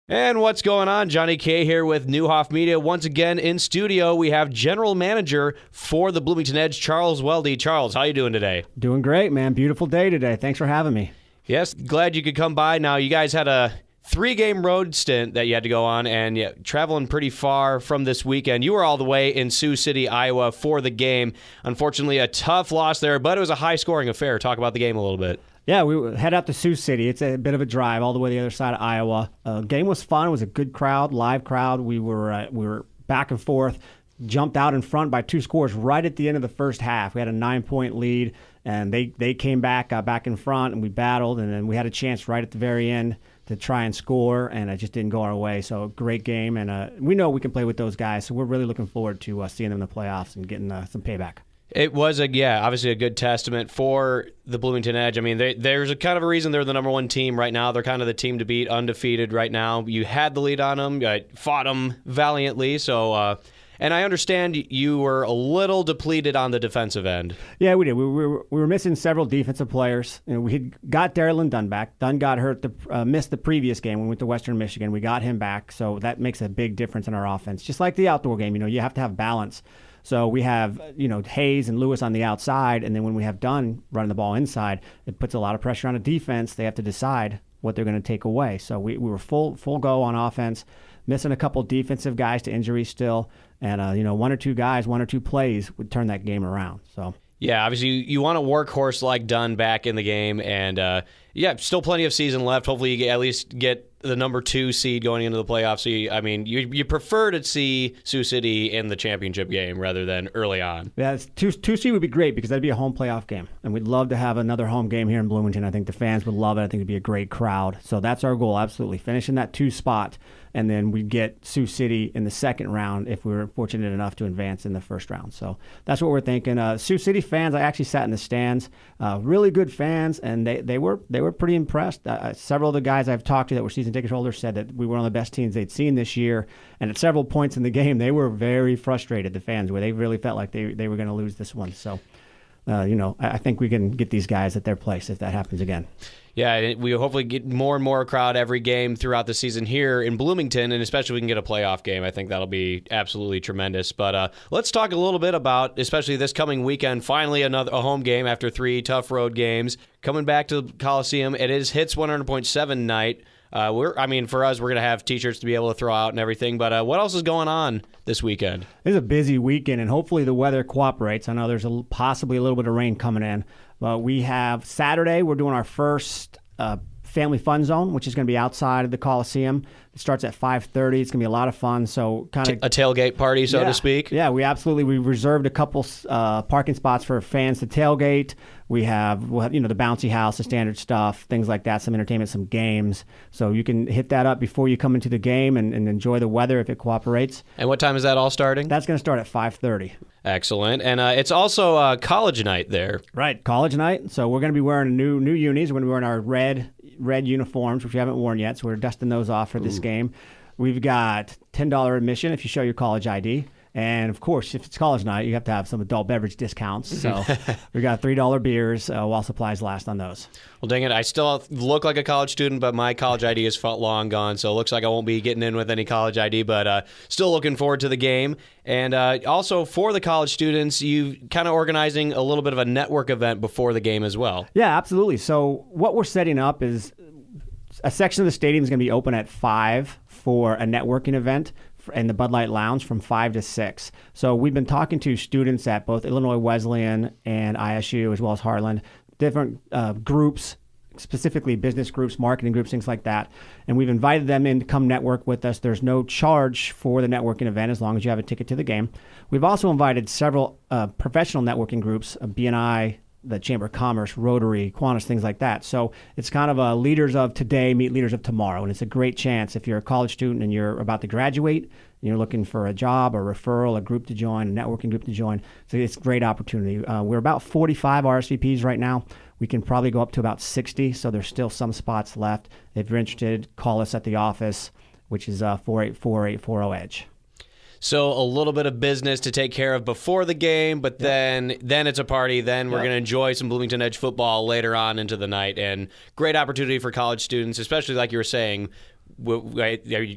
And what's going on? Johnny K here with Newhoff Media. Once again in studio, we have General Manager for the Bloomington Edge, Charles Welde. Charles, how you doing today? Doing great, man. Beautiful day today. Thanks for having me. Yes, glad you could come by. Now, you guys had a 3-game road stint that you had to go on, and traveling pretty far from this weekend. You were all the way in Sioux City, Iowa for the game. Unfortunately, a tough loss there, but it was a high-scoring affair. Talk about the game a little bit. Yeah, we head out to Sioux City. It's a bit of a drive all the way to the other side of Iowa. Game was fun. It was a good crowd, live crowd. We were back and forth, jumped out in front by 2 scores right at the end of the first half. We had a 9-point lead, and they came back, got back in front, and we battled, and then we had a chance right at the very end to try and score, and it just didn't go our way. So great game, and we know we can play with those guys, so we're really looking forward to seeing them in the playoffs and getting some payback. It was, obviously a good testament for the Bloomington Edge. I mean, there's a kind of a reason they're the number one team right now. They're kind of the team to beat, undefeated right now. You had the lead on them, fought them valiantly. So, and I understand you were a little depleted on the defensive end. Yeah, we did. We were missing several defensive players. We had got Darylyn Dunn back. Dunn got hurt, missed the previous game when we went to Western Michigan. We got him back, so that makes a big difference in our offense. Just like the outdoor game, you have to have balance. So we have, Hayes and Lewis on the outside, and then when we have Dunn running the ball inside, it puts a lot of pressure on the defense. They have to decide what they're going to take away. So we were full go on offense, missing a couple defensive guys to injury still, and 1 or 2 guys, 1 or 2 plays would turn that game around. So yeah, obviously you want a workhorse like Dunn back in the game, and still plenty of season left. Hopefully you at least get the number 2 seed going into the playoffs. So you prefer to see Sioux City in the championship game rather than early on. Yeah, 2 seed would be great because that'd be a home playoff game, and we'd love to have another home game here in Bloomington. I think the fans would love it. I think it'd be a great crowd. So that's our goal, absolutely, finishing that 2 spot, and then we'd get Sioux City in the second round if we were fortunate enough to advance in the first round. So that's what we're thinking. Sioux City fans, I actually sat in the stands, really good fans, and they were pretty impressed. Several of the guys I've talked to that were season ticket holders said that we were one of the best teams they'd seen this year, and at several points in the game, they were very frustrated, the fans, where they really felt like they were going to lose this one. So, I think we can get these guys at their place if that happens again. Yeah, we hopefully get more and more crowd every game throughout the season here in Bloomington, and especially if we can get a playoff game. I think that'll be absolutely tremendous. But let's talk a little bit about, especially this coming weekend, finally a home game after 3 tough road games. Coming back to the Coliseum, it is Hits 100.7 night. For us, we're going to have T-shirts to be able to throw out and everything. But what else is going on this weekend? It's a busy weekend, and hopefully the weather cooperates. I know there's possibly a little bit of rain coming in. But we have Saturday, we're doing our first Family Fun Zone, which is going to be outside of the Coliseum. It starts at 5:30. It's going to be a lot of fun. So kind of a tailgate party, so to speak. Yeah, we reserved a couple parking spots for fans to tailgate. We'll have the bouncy house, the standard stuff, things like that, some entertainment, some games. So you can hit that up before you come into the game and enjoy the weather if it cooperates. And what time is that all starting? That's going to start at 5:30. Excellent. And it's also college night there. Right, college night. So we're going to be wearing new unis. We're going to be wearing our red uniforms, which we haven't worn yet. So we're dusting those off for this game. We've got $10 admission if you show your college ID. And, of course, if it's college night, you have to have some adult beverage discounts. So we got $3 beers while supplies last on those. Well, dang it. I still look like a college student, but my college ID is long gone. So it looks like I won't be getting in with any college ID, but still looking forward to the game. And also for the college students, you kind of organizing a little bit of a network event before the game as well. Yeah, absolutely. So what we're setting up is a section of the stadium is going to be open at 5 for a networking event in the Bud Light Lounge from 5 to 6. So we've been talking to students at both Illinois Wesleyan and ISU, as well as Harlan, different groups, specifically business groups, marketing groups, things like that. And we've invited them in to come network with us. There's no charge for the networking event as long as you have a ticket to the game. We've also invited several professional networking groups, BNI, the Chamber of Commerce, Rotary, Kiwanis, things like that. So it's kind of a leaders of today meet leaders of tomorrow. And it's a great chance if you're a college student and you're about to graduate and you're looking for a job, a referral, a group to join, a networking group to join. So it's a great opportunity. We're about 45 RSVPs right now. We can probably go up to about 60, so there's still some spots left. If you're interested, call us at the office, which is 484-840-EDGE. So a little bit of business to take care of before the game, but then it's a party. Then we're going to enjoy some Bloomington Edge football later on into the night. And great opportunity for college students, especially like you were saying,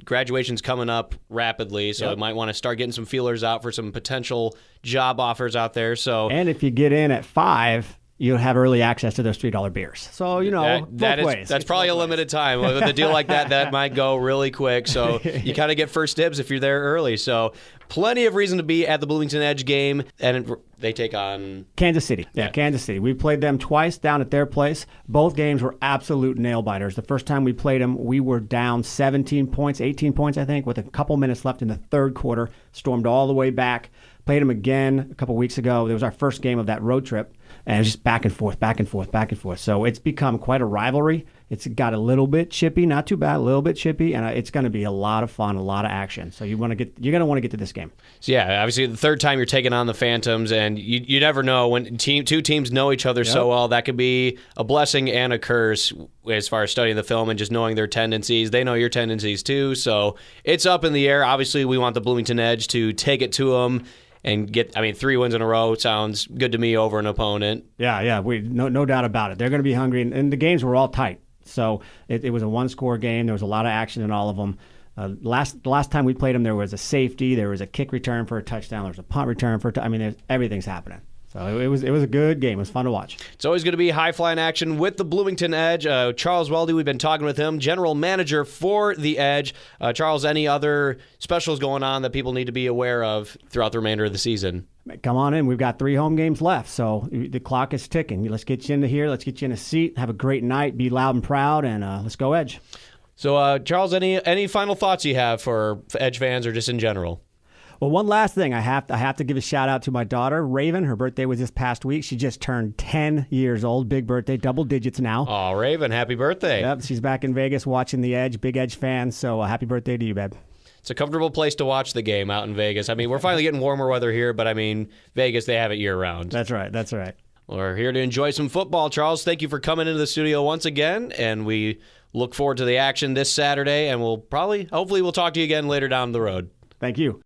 graduation's coming up rapidly, so you might want to start getting some feelers out for some potential job offers out there. So, and if you get in at 5, you'll have early access to those $3 beers. So, both ways. That's probably a limited time. With a deal like that might go really quick. So you kind of get first dibs if you're there early. So plenty of reason to be at the Bloomington Edge game. And they take on Kansas City. Yeah, Kansas City. We played them twice down at their place. Both games were absolute nail-biters. The first time we played them, we were down 17 points, 18 points, I think, with a couple minutes left in the third quarter. Stormed all the way back. Played them again a couple weeks ago. It was our first game of that road trip. And it was just back and forth, back and forth, back and forth. So it's become quite a rivalry. It's got a little bit chippy, not too bad, a little bit chippy, and it's going to be a lot of fun, a lot of action. So you're going to want to get to this game. So yeah, obviously the third time you're taking on the Phantoms, and you never know when two teams know each other so well. That could be a blessing and a curse as far as studying the film and just knowing their tendencies. They know your tendencies too, so it's up in the air. Obviously, we want the Bloomington Edge to take it to them. And 3 wins in a row sounds good to me over an opponent. Yeah, no doubt about it. They're going to be hungry, and the games were all tight. So it was a one-score game. There was a lot of action in all of them. The last time we played them, there was a safety, there was a kick return for a touchdown, there was a punt return for everything's happening. So it was a good game. It was fun to watch. It's always going to be high-flying action with the Bloomington Edge. Charles Welde, we've been talking with him, general manager for the Edge. Charles, any other specials going on that people need to be aware of throughout the remainder of the season? Come on in. We've got 3 home games left, so the clock is ticking. Let's get you into here. Let's get you in a seat. Have a great night. Be loud and proud, and let's go Edge. So, Charles, any final thoughts you have for Edge fans or just in general? Well, one last thing. I have to give a shout out to my daughter, Raven. Her birthday was this past week. She just turned 10 years old. Big birthday, double digits now. Oh, Raven, happy birthday. Yep, she's back in Vegas watching the Edge. Big Edge fan, so happy birthday to you, babe. It's a comfortable place to watch the game out in Vegas. I mean, we're finally getting warmer weather here, but I mean, Vegas, they have it year-round. That's right. We're here to enjoy some football. Charles, thank you for coming into the studio once again, and we look forward to the action this Saturday, and hopefully we'll talk to you again later down the road. Thank you.